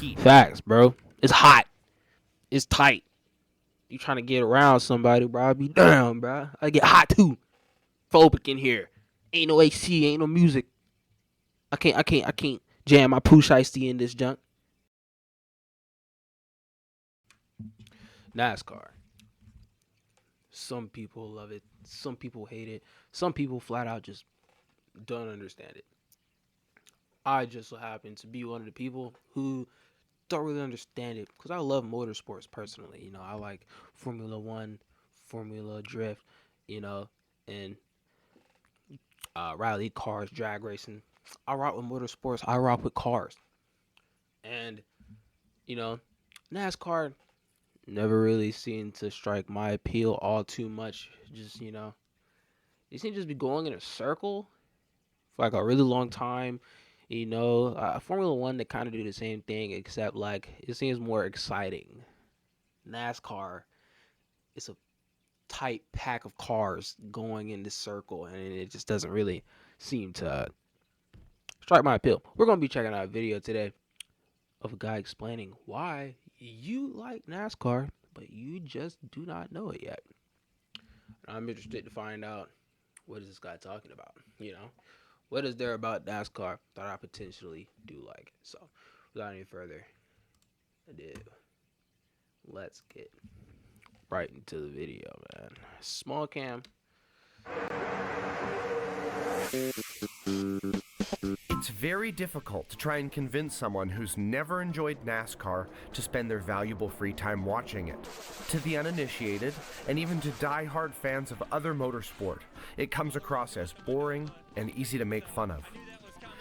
heat. Facts, bro. It's hot. It's tight. You trying to get around somebody, bro? I be down, bro. I get hot too. Phobic in here. Ain't no AC. Ain't no music. I can't jam my poo shiesty in this junk. NASCAR. Some people love it. Some people hate it. Some people flat out just don't understand it. I just so happen to be one of the people who don't really understand it because I love motorsports personally. You know, I like Formula One, Formula Drift, you know, and rally cars, drag racing. I rock with motorsports. I rock with cars, and you know, NASCAR never really seemed to strike my appeal all too much. Just you seem to just be going in a circle for like a really long time. Formula One they kind of do the same thing, except like it seems more exciting. NASCAR, it's a tight pack of cars going in this circle, and it just doesn't really seem to strike my appeal. We're gonna be checking out a video today of a guy explaining why you like NASCAR, but you just do not know it yet. I'm interested to find out what is this guy talking about. What is there about NASCAR that I potentially do like? So, without any further ado, let's get right into the video, man. Small cam. It's very difficult to try and convince someone who's never enjoyed NASCAR to spend their valuable free time watching it. To the uninitiated, and even to die-hard fans of other motorsport, it comes across as boring and easy to make fun of.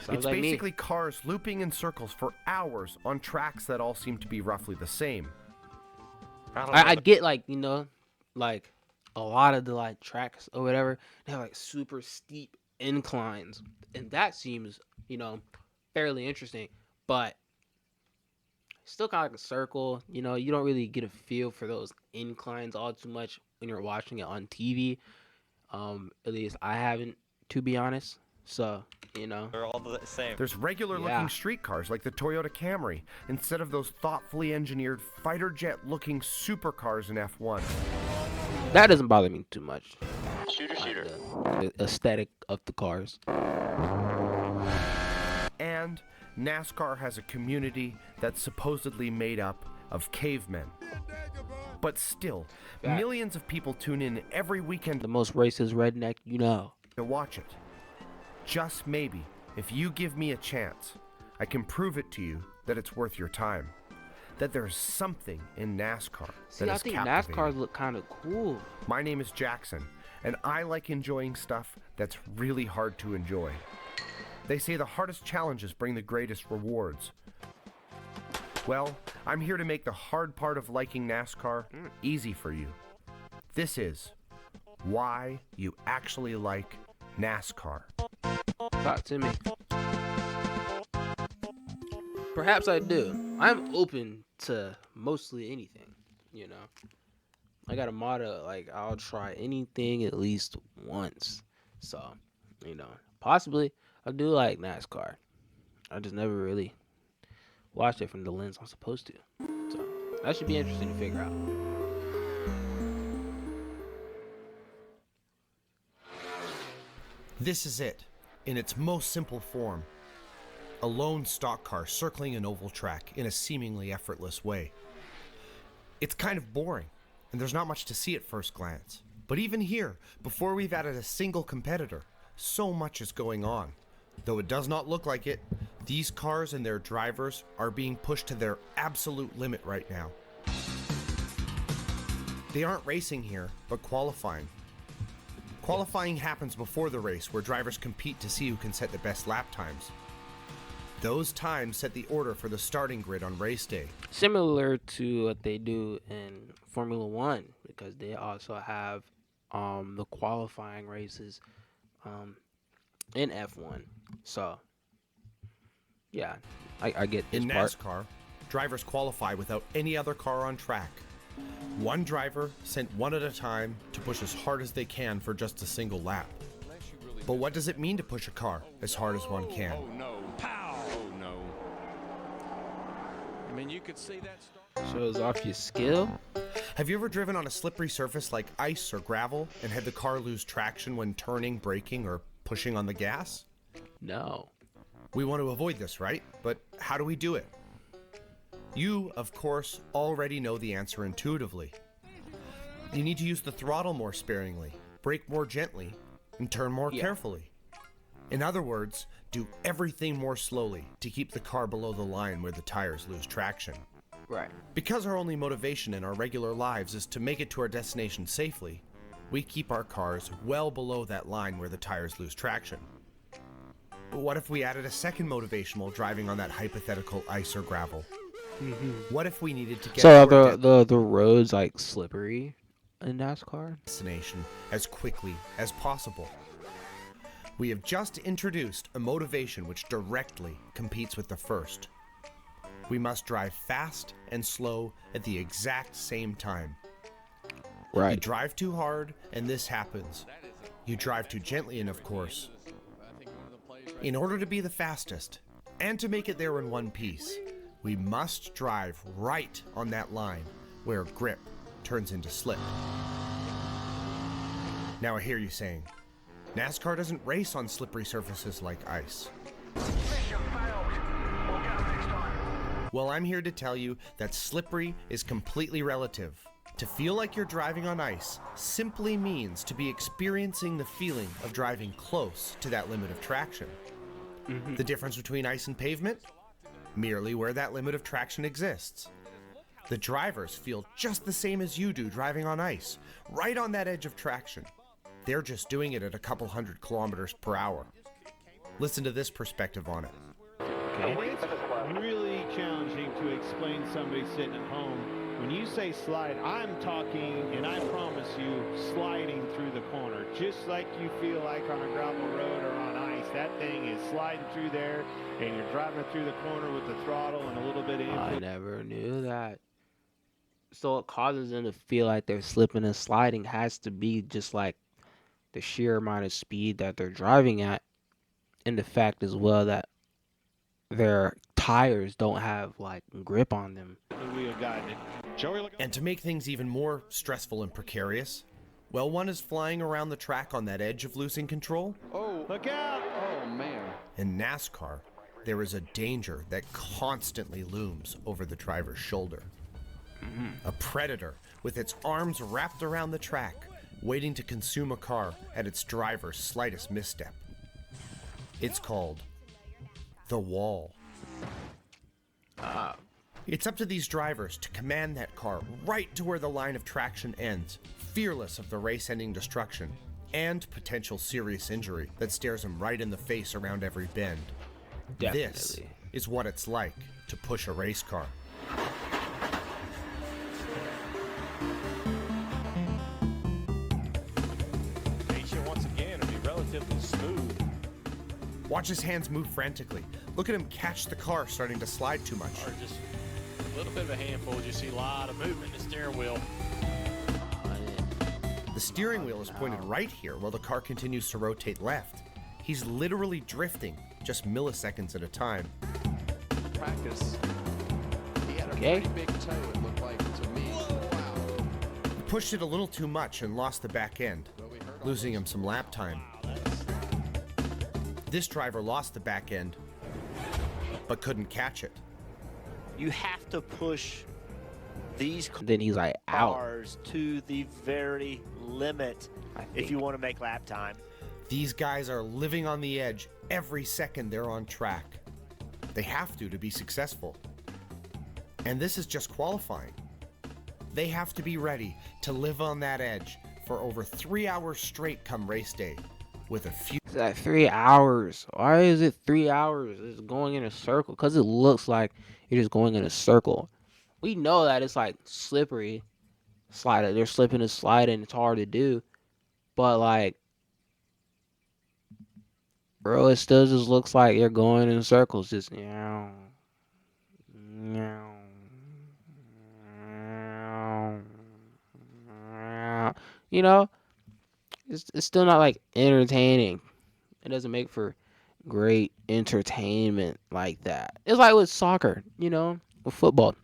It's like basically cars looping in circles for hours on tracks that all seem to be roughly the same. I get like a lot of the like tracks or whatever, they have like super steep inclines, and that seems fairly interesting, but still kind of like a circle. You don't really get a feel for those inclines all too much when you're watching it on TV. At least I haven't, to be honest. So They're all the same. There's regular-looking street cars like the Toyota Camry, instead of those thoughtfully engineered fighter jet-looking supercars in F1. That doesn't bother me too much. Shooter. The aesthetic of the cars. And NASCAR has a community that's supposedly made up of cavemen. But still, millions of people tune in every weekend The most racist redneck to watch it. Just maybe, if you give me a chance, I can prove it to you that it's worth your time. That there's something in NASCAR that I is think captivating. NASCARs look kind of cool. My name is Jackson, and I like enjoying stuff that's really hard to enjoy. They say the hardest challenges bring the greatest rewards. Well, I'm here to make the hard part of liking NASCAR easy for you. This is why you actually like NASCAR. Talk to me. Perhaps I do. I'm open to mostly anything, I got a motto, like, I'll try anything at least once. So, possibly I do like NASCAR. I just never really watched it from the lens I'm supposed to. So, that should be interesting to figure out. This is it, in its most simple form. A lone stock car circling an oval track in a seemingly effortless way. It's kind of boring, and there's not much to see at first glance. But even here, before we've added a single competitor, so much is going on. Though it does not look like it, these cars and their drivers are being pushed to their absolute limit right now. They aren't racing here, but qualifying. Qualifying happens before the race, where drivers compete to see who can set the best lap times. Those times set the order for the starting grid on race day. Similar to what they do in Formula One, because they also have the qualifying races in F1. So, yeah, I get this In part. NASCAR, drivers qualify without any other car on track. One driver sent one at a time to push as hard as they can for just a single lap. But what does it mean to push a car as hard as one can? Oh no. Pow! Oh no. I mean, you could see that Shows off your skill. Have you ever driven on a slippery surface like ice or gravel and had the car lose traction when turning, braking, or pushing on the gas? No. We want to avoid this, right? But how do we do it? You, of course, already know the answer intuitively. You need to use the throttle more sparingly, brake more gently, and turn more carefully. In other words, do everything more slowly to keep the car below the line where the tires lose traction. Right. Because our only motivation in our regular lives is to make it to our destination safely, we keep our cars well below that line where the tires lose traction. But what if we added a second motivation while driving on that hypothetical ice or gravel? What if we needed to get So to our are the roads like slippery in NASCAR? destination as quickly as possible? We have just introduced a motivation which directly competes with the first. We must drive fast and slow at the exact same time. You Right. drive too hard, and this happens. You drive too gently, and of course. In order to be the fastest, and to make it there in one piece, we must drive right on that line where grip turns into slip. Now I hear you saying, NASCAR doesn't race on slippery surfaces like ice. Well, I'm here to tell you that slippery is completely relative. To feel like you're driving on ice simply means to be experiencing the feeling of driving close to that limit of traction. The difference between ice and pavement? Merely where that limit of traction exists. The drivers feel just the same as you do driving on ice, right on that edge of traction. They're just doing it at a couple 100 kilometers per hour. Listen to this perspective on it. Okay. It's really challenging to explain to somebody sitting at home. When you say slide, I'm talking, and I promise you, sliding through the corner. Just like you feel like on a gravel road or on ice. That thing is sliding through there, and you're driving through the corner with the throttle and a little bit of I input. never knew that. So what causes them to feel like they're slipping and sliding has to be just like the sheer amount of speed that they're driving at, and the fact as well that their tires don't have like grip on them. We have gotten it. Joey, look. And to make things even more stressful and precarious, well, one is flying around the track on that edge of losing control. Oh, Look out! oh man. In NASCAR, there is a danger that constantly looms over the driver's shoulder. A predator with its arms wrapped around the track, waiting to consume a car at its driver's slightest misstep. It's called the wall. It's up to these drivers to command that car right to where the line of traction ends, fearless of the race-ending destruction and potential serious injury that stares them right in the face around every bend. This Definitely. is what it's like to push a race car. Nation once again will be relatively smooth. Watch his hands move frantically. Look at him catch the car starting to slide too much. Or just a little bit of a handful. Just see a lot of movement in the steering wheel. The steering wheel is pointed right here while the car continues to rotate left. He's literally drifting, just milliseconds at a time. Practice. He had a Okay. pretty big toe, it looked like to me. Wow. He pushed it a little too much and lost the back end, losing him some lap time. This driver lost the back end, but couldn't catch it. You have to push these Then he's like out. cars to the very limit I if think. you want to make lap time. These guys are living on the edge every second they're on track. They have to be successful. And this is just qualifying. They have to be ready to live on that edge for over 3 hours straight come race day, with a few It's like 3 hours. Why is it 3 hours? It's going in a circle because it looks like you're just going in a circle. We know that it's like slippery, slide. They're slipping and sliding. It's hard to do, but like, bro, it still just looks like you're going in circles. Just meow, meow, meow, meow. You know, it's still not like entertaining. It doesn't make for great entertainment like that. It's like with soccer, you know. with football.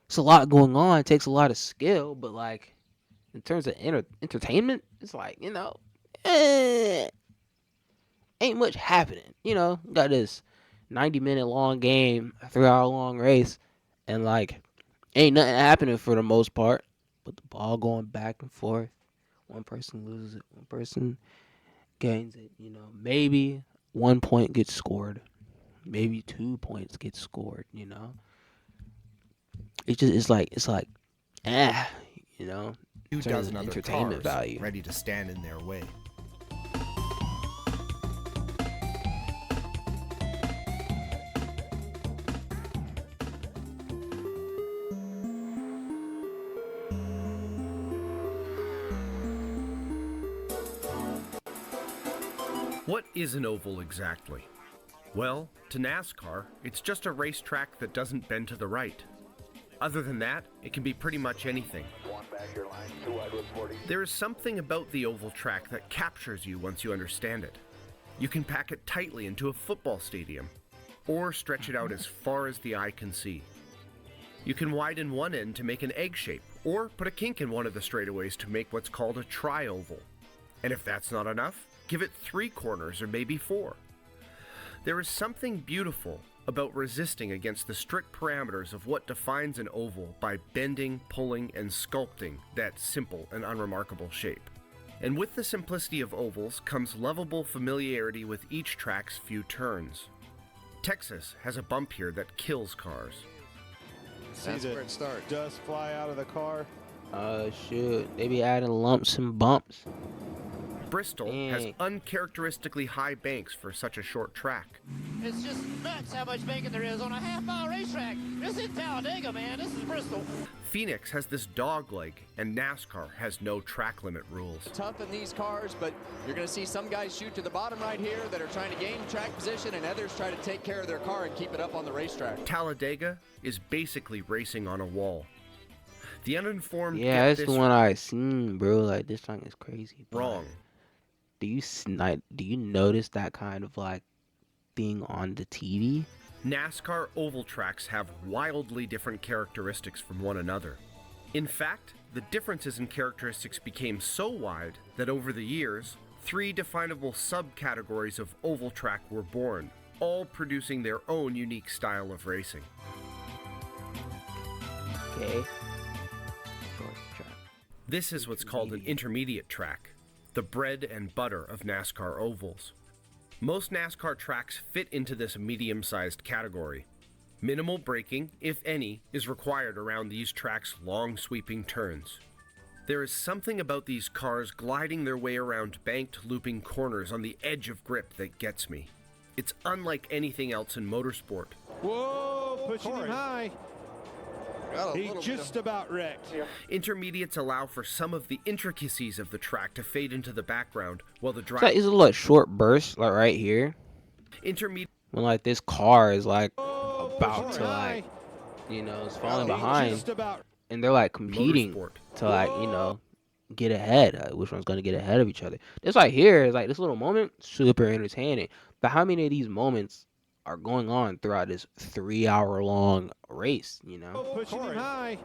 It's a lot going on. It takes a lot of skill, but like in terms of entertainment, it's like ain't much happening. Got this 90-minute long game, a 3-hour long race, and like ain't nothing happening for the most part. But the ball going back and forth. One person loses it, one person gains it. Maybe 1 point gets scored, maybe 2 points get scored. It's like ah, you know, in Two terms dozen of other entertainment cars value. ready to stand in their way. What is an oval exactly? Well, to NASCAR, it's just a racetrack that doesn't bend to the right. Other than that, it can be pretty much anything. There is something about the oval track that captures you once you understand it. You can pack it tightly into a football stadium, or stretch it out as far as the eye can see. You can widen one end to make an egg shape, or put a kink in one of the straightaways to make what's called a tri-oval. And if that's not enough, give it 3 corners or maybe 4. There is something beautiful about resisting against the strict parameters of what defines an oval by bending, pulling, and sculpting that simple and unremarkable shape. And with the simplicity of ovals comes lovable familiarity with each track's few turns. Texas has a bump here that kills cars. See That's the where it starts. dust fly out of the car. Shoot, they be adding lumps and bumps. Bristol has Dang. uncharacteristically high banks for such a short track. It's just nuts how much bacon there is on a half-mile racetrack. This is Talladega, man. This is Bristol. Phoenix has this dog leg, and NASCAR has no track limit rules. Tough in these cars, but you're going to see some guys shoot to the bottom right here that are trying to gain track position, and others try to take care of their car and keep it up on the racetrack. Talladega is basically racing on a wall. The uninformed Yeah, get that's this the one I seen, bro. Like this song is crazy. but wrong. Do you notice that kind of like thing on the TV? NASCAR oval tracks have wildly different characteristics from one another. In fact, the differences in characteristics became so wide that over the years, 3 definable subcategories of oval track were born, all producing their own unique style of racing. Okay. Short track. This is what's called an intermediate track, the bread and butter of NASCAR ovals. Most NASCAR tracks fit into this medium-sized category. Minimal braking, if any, is required around these tracks' long sweeping turns. There is something about these cars gliding their way around banked looping corners on the edge of grip that gets me. It's unlike anything else in motorsport. Whoa, pushing him high. He just about wrecked. Intermediates allow for some of the intricacies of the track to fade into the background, while the It's driver... a little short burst, like right here, Intermediate when like this car is like Whoa, about pushing to high. like, it's falling He behind, just about. and they're like competing motorsport. to like, get ahead. Which one's gonna get ahead of each other? This right here is like this little moment, super entertaining. But how many of these moments are going on throughout this 3-hour long race? Pushing him high.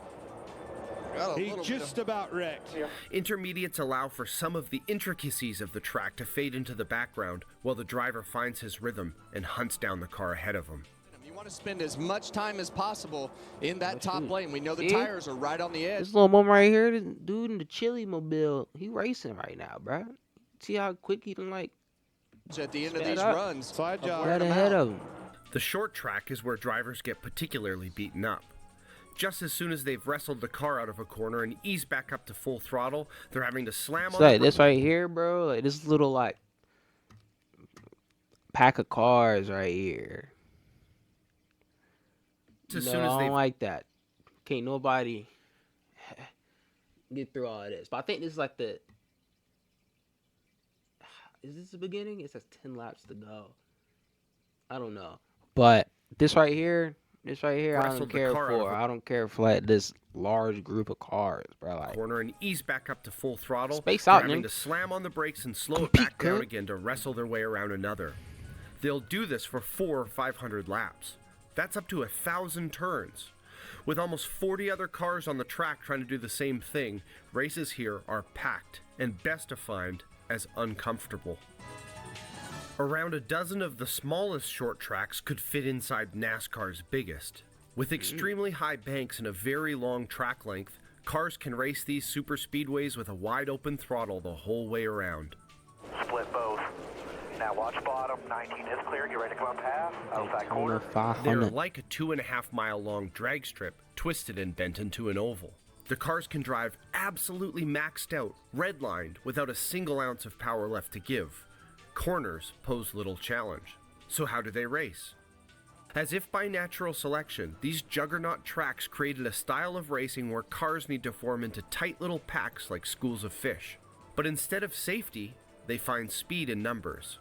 He just about wrecked. Intermediates allow for some of the intricacies of the track to fade into the background, while the driver finds his rhythm and hunts down the car ahead of him. You want to spend as much time as possible in that top shoot. lane. We know the See? tires are right on the edge. This little moment right here, this dude in the chili mobile, he racing right now, bruh. See how quick he can like At the end of Sped these up. runs, Slide of job. wearing right them ahead out. of him. The short track is where drivers get particularly beaten up. Just as soon as they've wrestled the car out of a corner and eased back up to full throttle, they're having to slam It's on like the this right here, bro. Like this little like pack of cars right here. as No, soon as I they've don't like that. Can't nobody get through all of this. But I think this is like the. Is this the beginning? It says 10 laps to go. I don't know. But this right here, I Wrestled don't the care car out of for. a- I don't care for like this large group of cars, bro. Like corner and ease back up to full throttle, Space they're out, having man. to slam on the brakes and slow it Compete, back down kid. again to wrestle their way around another. They'll do this for 400 or 500 laps. That's up to 1,000 turns. With almost 40 other cars on the track trying to do the same thing, races here are packed and best defined as uncomfortable. Around a dozen of the smallest short tracks could fit inside NASCAR's biggest. With extremely high banks and a very long track length, cars can race these super speedways with a wide open throttle the whole way around. Split both. Now watch bottom. 19 is clear. Get ready to come up half. Outside quarter. They're like a 2.5 mile long drag strip, twisted and bent into an oval. The cars can drive absolutely maxed out, redlined, without a single ounce of power left to give. Corners pose little challenge. So how do they race? As if by natural selection, these juggernaut tracks created a style of racing where cars need to form into tight little packs like schools of fish. But instead of safety, they find speed in numbers.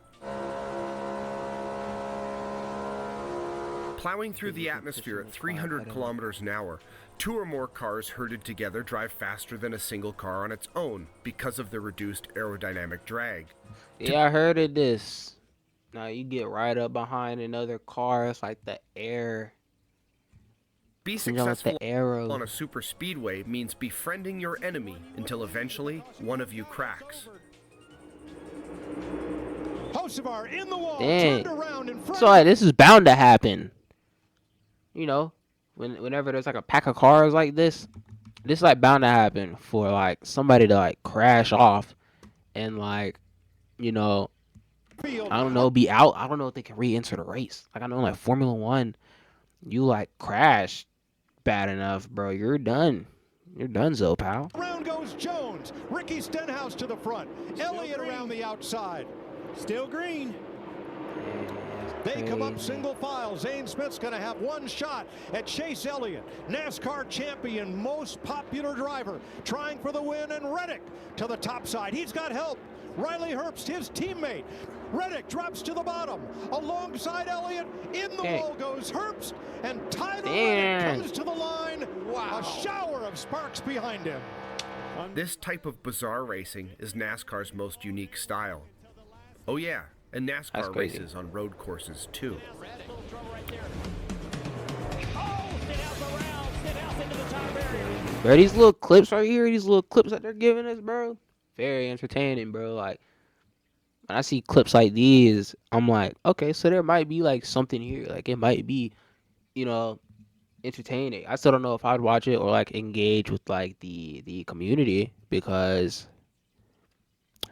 Plowing through the atmosphere at 300 kilometers an hour, 2 or more cars herded together drive faster than a single car on its own because of the reduced aerodynamic drag. Yeah, I heard of this. Now you get right up behind another car. It's like the air. Be successful on a super speedway means befriending your enemy until eventually one of you cracks. In the wall, dang. So like, this is bound to happen. You know, whenever there's like a pack of cars like this is like bound to happen for like somebody to like crash off and like, you know, I don't know, be out. I don't know if they can re-enter the race. Like I know like Formula 1, you like crash bad enough, bro, you're done. You're donezo, pal. Around goes Jones. Ricky Stenhouse to the front. Elliott around the outside. Still green. They come up single file. Zane Smith's going to have one shot at Chase Elliott, NASCAR champion, most popular driver, trying for the win, and Reddick to the top side. He's got help. Riley Herbst, his teammate. Reddick drops to the bottom. Alongside Elliott, in the wall goes Herbst, and Tyler Reddick comes to the line. Wow. A shower of sparks behind him. This type of bizarre racing is NASCAR's most unique style. Oh yeah, and NASCAR races on road courses too. Bro, these little clips right here, these little clips that they're giving us, bro, very entertaining, bro. Like, when I see clips like these, I'm like, okay, so there might be like something here. Like, it might be, you know, entertaining. I still don't know if I'd watch it or like engage with like the community because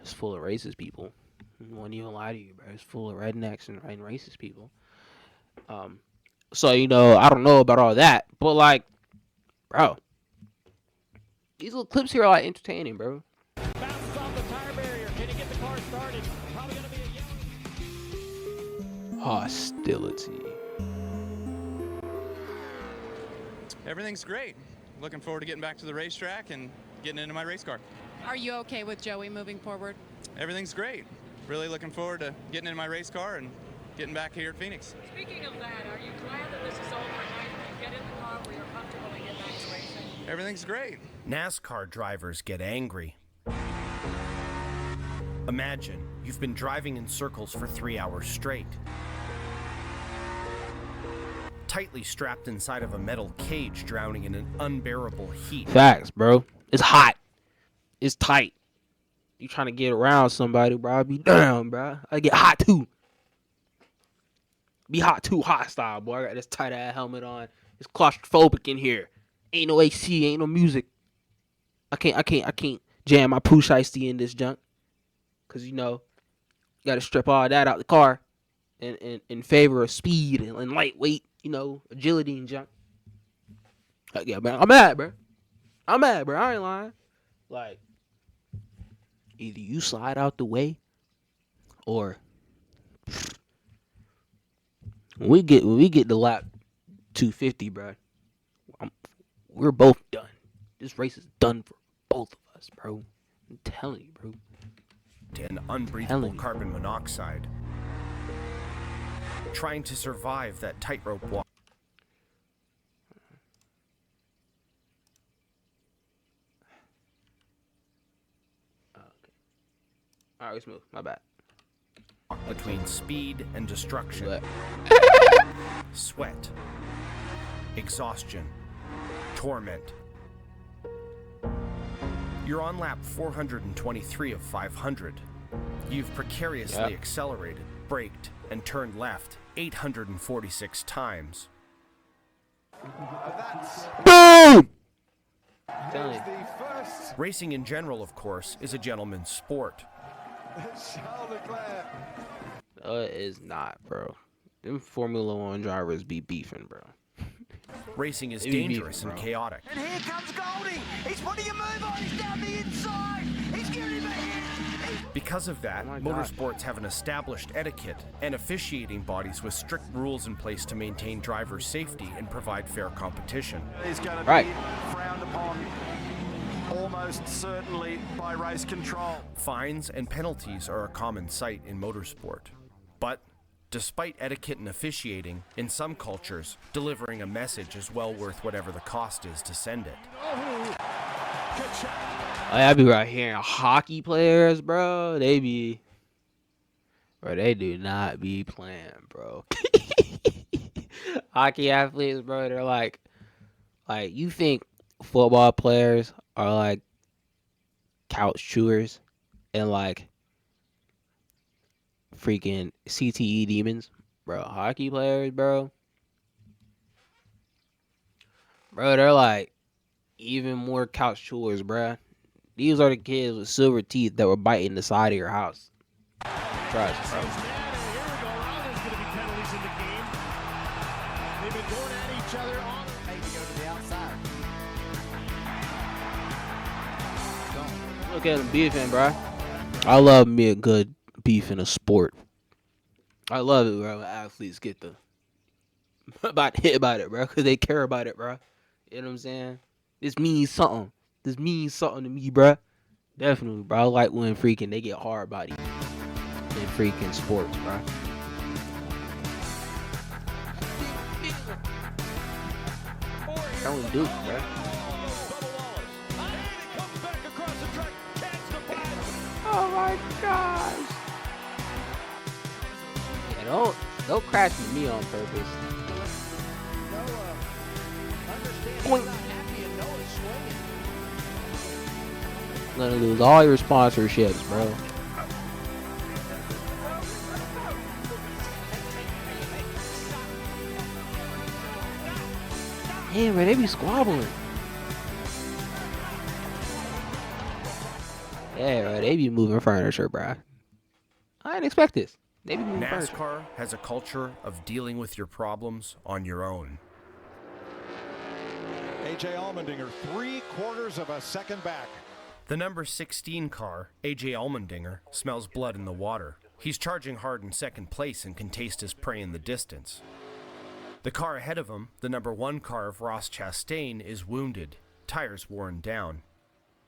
it's full of racist people. I won't even lie to you, bro. It's full of rednecks and racist people. So, you know, I don't know about all that, but like, bro, these little clips here are like entertaining, bro. Bounces off the tire barrier. Can he get the car started? Probably gonna be a Hostility. Everything's great. Looking forward to getting back to the racetrack and getting into my race car. Are you okay with Joey moving forward? Everything's great. Really looking forward to getting in my race car and getting back here at Phoenix. Speaking of that, are you glad that this is over and you get in the car where you're comfortable and get back to racing? Everything's great. NASCAR drivers get angry. Imagine you've been driving in circles for 3 hours straight. Tightly strapped inside of a metal cage, drowning in an unbearable heat. Facts, bro. It's hot. It's tight. You trying to get around somebody, bro? I be down, bro. I get hot too. Be hot too, hostile, boy. I got this tight ass helmet on. It's claustrophobic in here. Ain't no AC, ain't no music. I can't jam my poo shiesty in this junk. Cause you know, you gotta strip all that out the car in favor of speed and lightweight, you know, agility and junk. Yeah, man, I'm mad, bro. I ain't lying. Like, either you slide out the way, or when we get to lap 250, bro, we're both done. This race is done for both of us, bro. I'm telling you, bro. And unbreathable carbon monoxide. Trying to survive that tightrope walk. Alright, let's move. My bad. Between speed and destruction. Sweat. Exhaustion. Torment. You're on lap 423 of 500. You've precariously accelerated, braked, and turned left 846 times. Boom! Racing in general, of course, is a gentleman's sport. No, it is not, bro. Them Formula One drivers be beefing, bro. Racing is They be dangerous beefing, and bro. chaotic. And here comes Goldie. He's putting a move on. He's down the inside. He's getting him ahead. Because of that, my God. motorsports have an established etiquette and officiating bodies with strict rules in place to maintain driver safety and provide fair competition. He's going to Right. be frowned upon almost certainly by race control. Fines and penalties are a common sight in motorsport. But despite etiquette and officiating, in some cultures, delivering a message is well worth whatever the cost is to send it. I be right here. Hockey players, bro. They do not be playing, bro. Hockey athletes, bro. They're like you think football players are like couch chewers and like freaking CTE demons, bro. Hockey players, bro. They're like even more couch chewers, bro. These are the kids with silver teeth that were biting the side of your house. Trust, bro. Here we go. Now there's going to be penalties in the game. They've been going at each other on. Maybe go to the outside. Look at them beefing, bro. I love me a good beef in a sport. I love it, bro. When athletes get the hit about it, bro, because they care about it, bro. You know what I'm saying? This means something. This means something to me, bro. Definitely, bro. I like when freaking they get hard body in freaking sports, bro. Only Duke, bro. Oh my gosh. Yeah, don't crash with me on purpose. Boing. Gonna lose all your sponsorships, bro. Damn, bro, they be squabbling. Yeah, bro, they be moving furniture, bro. I didn't expect this. They be moving furniture. NASCAR has a culture of dealing with your problems on your own. A.J. Allmendinger, 3/4 of a second back. The number 16 car, A.J. Allmendinger, smells blood in the water. He's charging hard in second place and can taste his prey in the distance. The car ahead of him, the number 1 car of Ross Chastain, is wounded, tires worn down.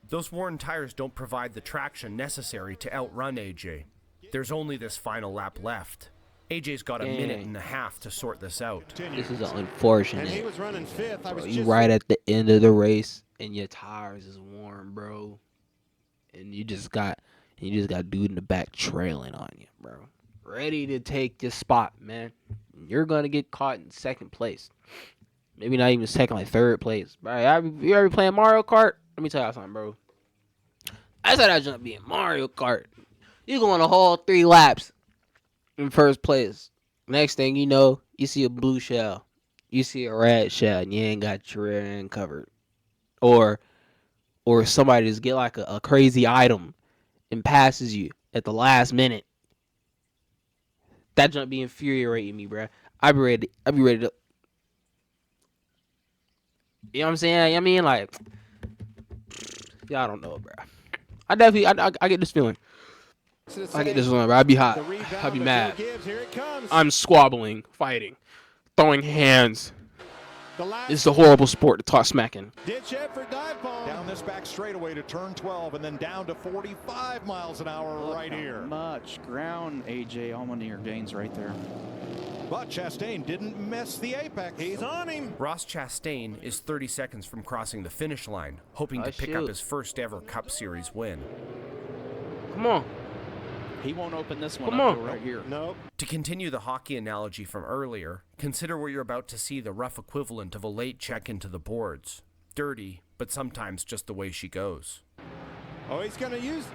Those worn tires don't provide the traction necessary to outrun A.J. There's only this final lap left. AJ's got a minute and a half to sort this out. This is unfortunate. And he was running fifth. Bro, you right at the end of the race and your tires is worn, bro. And you just got dude in the back trailing on you, bro. Ready to take this spot, man. You're gonna get caught in second place. Maybe not even second, like third place. Bro, you ever playing Mario Kart? Let me tell y'all something, bro. I said I was gonna be in Mario Kart. You going a whole 3 laps in first place. Next thing you know, you see a blue shell. You see a red shell, and you ain't got your rear end covered. Or somebody just get like a crazy item and passes you at the last minute. That jump be infuriating me, bro. I be ready to. You know what I'm saying? I mean, like, y'all don't know, bro. I get this feeling. I get this feeling, bro. I'd be hot. I'd be mad. I'm squabbling, fighting, throwing hands. It's a horrible sport to talk smacking. Ditch effort, dive bomb. Down this back straightaway to turn 12 and then down to 45 miles an hour right here. Much ground A.J. Allmendinger gains right there. But Chastain didn't miss the apex. He's on him. Ross Chastain is 30 seconds from crossing the finish line, hoping to pick up his first ever Cup Series win. Come on. He won't open this one Come up on. till right here. Nope. To continue the hockey analogy from earlier, consider where you're about to see the rough equivalent of a late check into the boards. Dirty, but sometimes just the way she goes. Oh, he's going to use...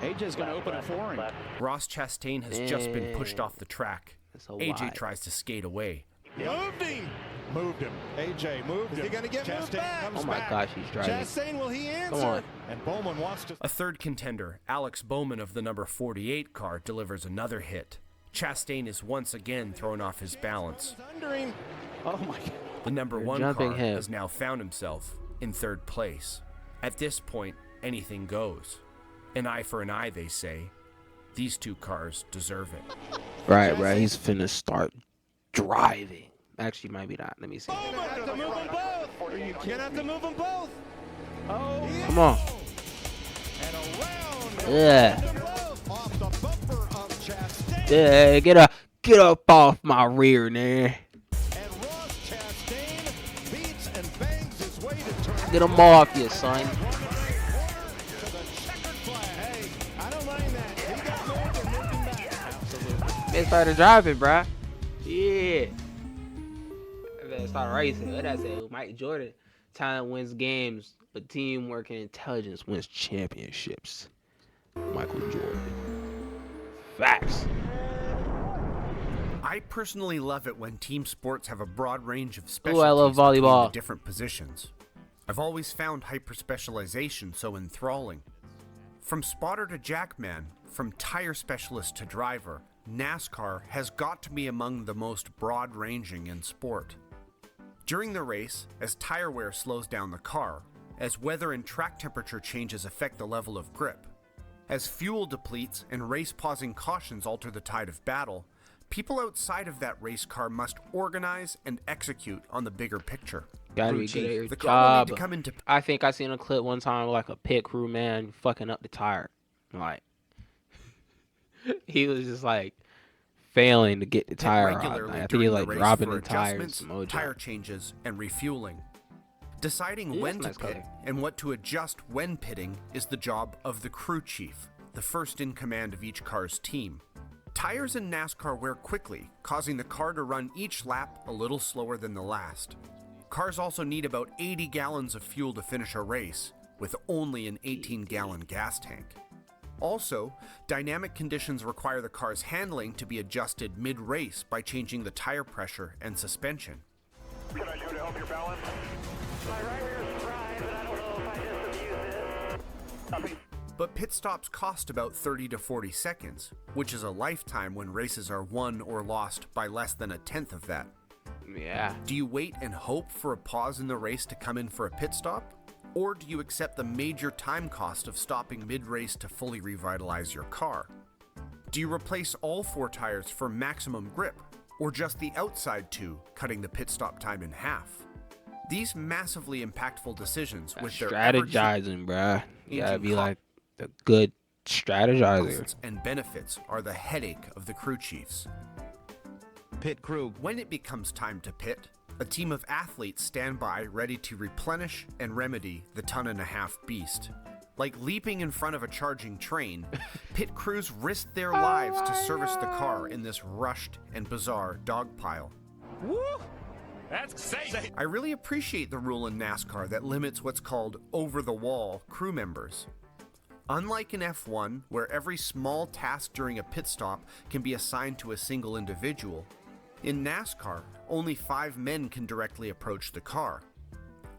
AJ's going to open it for him. Ross Chastain has just been pushed off the track. AJ tries to skate away. Moved him. Moved him. AJ moved him. Is he going to get moved back? Oh my gosh, he's driving. Chastain, will he answer? Come on. And Bowman wants to... A third contender, Alex Bowman of the number 48 car, delivers another hit. Chastain is once again thrown off his balance. Under him. Oh my God. The number They're 1 jumping car him. has now found himself in third place. At this point, anything goes. An eye for an eye, they say. These two cars deserve it. Right. He's finna start driving. Actually, maybe not. Let me see. You're going to have to move them both. You're going to have to move them both. Oh. Come on. And around. Yeah. Off the bumper of Chastain. Yeah. Get up off my rear, man. And Ross Chastain beats and bangs his way to turn. Get him off you, son. To the checkered flag. Hey, I don't mind that. He got moved and moved him back. Absolutely. They started driving, bruh. Yeah. They started racing. What I said, Mike Jordan. Talent wins games, but teamwork and intelligence wins championships. Michael Jordan. Facts. I personally love it when team sports have a broad range of Ooh, specialties I love between volleyball. the different positions. I've always found hyper-specialization so enthralling. From spotter to jackman, from tire specialist to driver, NASCAR has got to be among the most broad-ranging in sport. During the race, as tire wear slows down the car, as weather and track temperature changes affect the level of grip, as fuel depletes and race-pausing cautions alter the tide of battle, people outside of that race car must organize and execute on the bigger picture. Gotta Crew be good at chief, your the car will need job. to come into I think I seen a clip one time like a pit crew man fucking up the tire. Like he was just like failing to get the tire out. regularly Like, I think during he the like race dropping for the tires. adjustments, Some old tire junk. changes, and refueling. Deciding Yeah, when to that's nice pit color. and what to adjust when pitting is the job of the crew chief, the first in command of each car's team. Tires in NASCAR wear quickly, causing the car to run each lap a little slower than the last. Cars also need about 80 gallons of fuel to finish a race, with only an 18-gallon gas tank. Also, dynamic conditions require the car's handling to be adjusted mid-race by changing the tire pressure and suspension. Can I do to help your balance? My right rear is fried, but I don't know if I just abused it. Copy. But pit stops cost about 30 to 40 seconds, which is a lifetime when races are won or lost by less than a tenth of that. Yeah. Do you wait and hope for a pause in the race to come in for a pit stop? Or do you accept the major time cost of stopping mid-race to fully revitalize your car? Do you replace all 4 tires for maximum grip, or just the outside 2, cutting the pit stop time in half? These massively impactful decisions with their Strategizing, bruh. You gotta Aging be cost- like a good strategizer. costs and benefits are the headache of the crew chiefs. Pit crew. When it becomes time to pit, a team of athletes stand by ready to replenish and remedy the ton-and-a-half beast. Like leaping in front of a charging train, pit crews risk their lives to service the car in this rushed and bizarre dogpile. Woo! That's safe. I really appreciate the rule in NASCAR that limits what's called over-the-wall crew members. Unlike in F1, where every small task during a pit stop can be assigned to a single individual, in NASCAR, only 5 men can directly approach the car.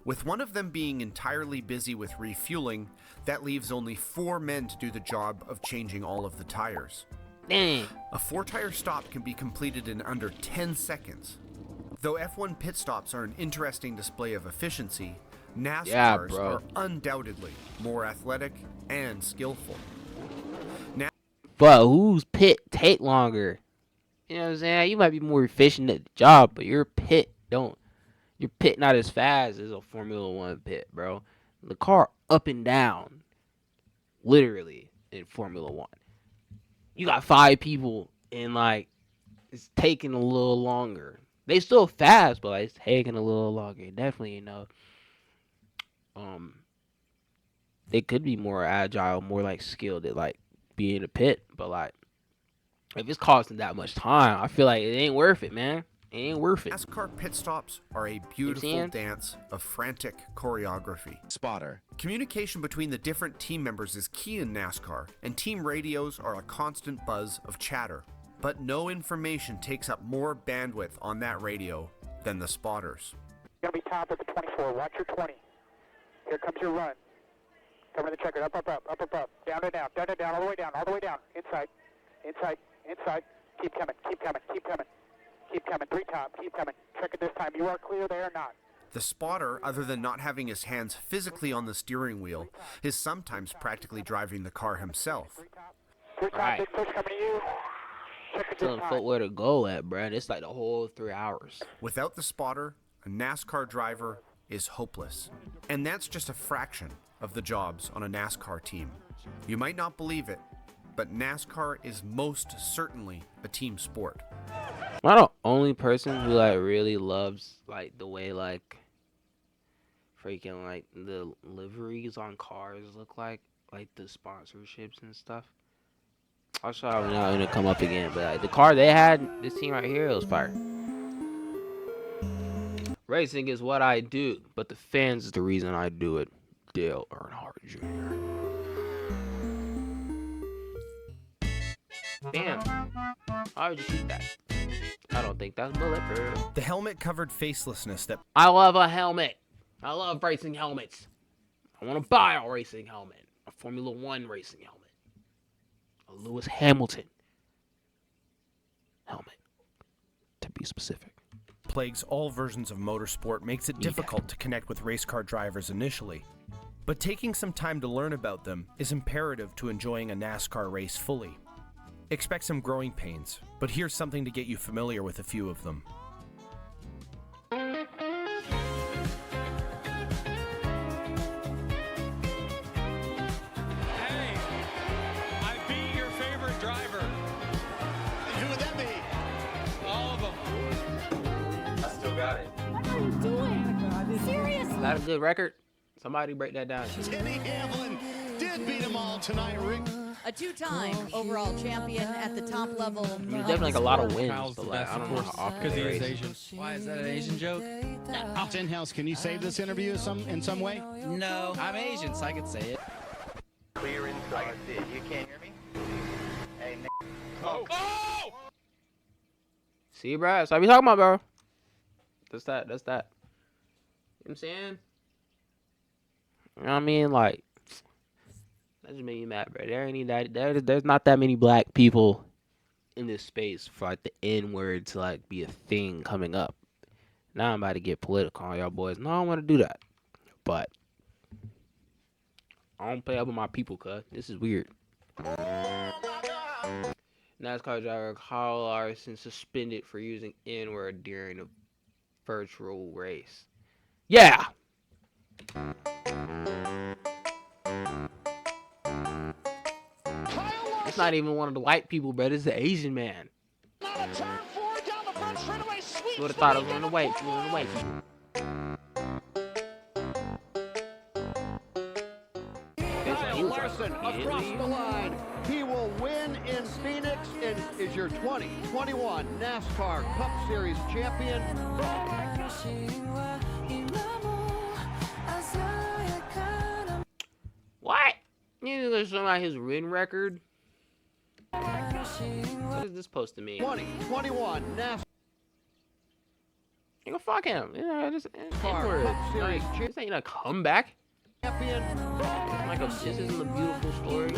With one of them being entirely busy with refueling, that leaves only 4 men to do the job of changing all of the tires. Dang. A 4-tire stop can be completed in under 10 seconds. Though F1 pit stops are an interesting display of efficiency, NASCARs bro. are undoubtedly more athletic and skillful. But whose pit take longer? You know what I'm saying? You might be more efficient at the job, but your pit not as fast as a Formula One pit, bro. The car up and down, literally in Formula One. You got 5 people and like it's taking a little longer. They still fast, but like, it's taking a little longer. Definitely, you know. They could be more agile, more like skilled at like being a pit, but like if it's costing that much time, I feel like it ain't worth it, man. It ain't worth it. NASCAR pit stops are a beautiful dance of frantic choreography. Spotter. Communication between the different team members is key in NASCAR, and team radios are a constant buzz of chatter. But no information takes up more bandwidth on that radio than the spotters. You're going to be top at the 24. Watch your 20. Here comes your run. Cover the checker. Up, up, up, up, up, up. Down and down, down and down, all the way down, all the way down. Inside, inside, inside. Keep coming, keep coming, keep coming. Keep coming. 3 top, keep coming. Check it this time. You are clear, they are not. The spotter, other than not having his hands physically on the steering wheel, is sometimes practically driving the car himself. 3 top, big push coming to you. Check it this Telling time. Foot where to go at, bruh. It's like the whole 3 hours. Without the spotter, a NASCAR driver is hopeless. And that's just a fraction of the jobs on a NASCAR team. You might not believe it, but NASCAR is most certainly a team sport. Am I the only person who like really loves like the way like freaking like the liveries on cars look like the sponsorships and stuff? I'll show you now when it come up again, but like, the car they had, this team right here, it was fire. Racing is what I do, but the fans is the reason I do it. Dale Earnhardt Jr. Damn. How would you shoot that? I don't think that's bulletproof. The helmet-covered facelessness that... I love a helmet. I love racing helmets. I want to buy a racing helmet. A Formula One racing helmet. A Lewis Hamilton helmet, to be specific. plagues all versions of motorsport makes it difficult to connect with race car drivers initially. But taking some time to learn about them is imperative to enjoying a NASCAR race fully. Expect some growing pains, but here's something to get you familiar with a few of them. Is that a good record? Somebody break that down. Denny Hamlin did beat them all tonight, Rick. A two-time overall champion at the top level. I mean, definitely like a lot of wins, but like, I don't know how often because he they is race. Asian. Why is that an Asian joke? Stenhouse, can you save this interview in some way? No, I'm Asian, so I can say it. Clear inside. You can't hear me? Hey, Nick. Oh! See, bro, that's what we talking about, bro. That's that. You know what I'm saying? You know what I mean? Like, that just made me mad, bro. There's not that many black people in this space for like the N-word to like be a thing coming up. Now I'm about to get political on y'all boys. No, I don't want to do that. But I don't play up with my people, cuz. This is weird. NASCAR driver Kyle Larson suspended for using N-word during a virtual race. Yeah! It's not even one of the white people, bro. It's the Asian man. You would have thought it was one of the white people. Larson across the line. He will win in Phoenix and is your 2021 NASCAR Cup Series champion. What? You gonna show me his win record? What is this supposed to mean? 2021 NASCAR. You go fuck him. Yeah, just Cup Series this ain't a comeback. champion. Like this isn't a beautiful story.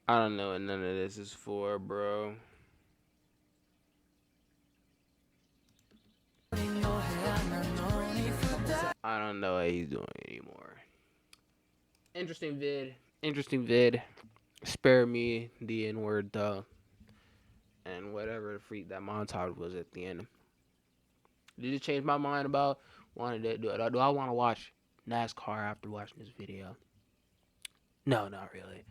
I don't know what none of this is for, bro. I don't know what he's doing anymore. Interesting vid. Spare me the N-word though. And whatever the freak that montage was at the end. Did it change my mind about Do I want to watch NASCAR after watching this video? No, not really.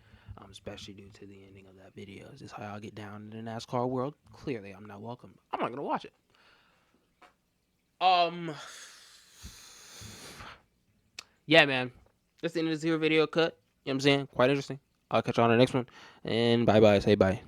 Especially due to the ending of that video. Is this how I'll get down in the NASCAR world? Clearly, I'm not welcome. I'm not gonna watch it. Yeah, man. That's the end of this here video cut. You know what I'm saying? Quite interesting. I'll catch you on the next one. And bye-bye. Say bye.